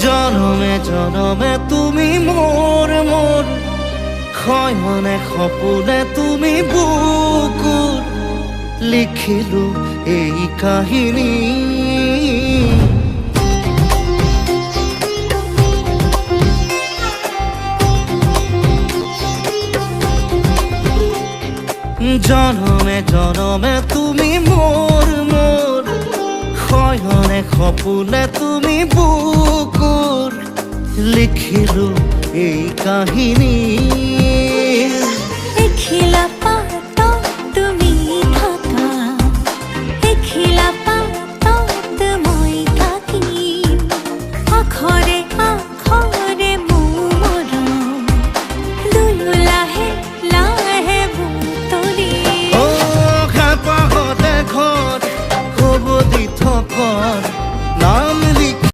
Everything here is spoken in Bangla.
জনমে জনমে তুমি মোর মোর, শয়নে সপোনে তুমি বুকুৰ, লিখিলো এই কাহিনী। জনমে জনমে তুমি মোর মোর, শয়নে সপোনে তুমি বুকুৰ, লিখিলো এই কাহিনী। এখিলা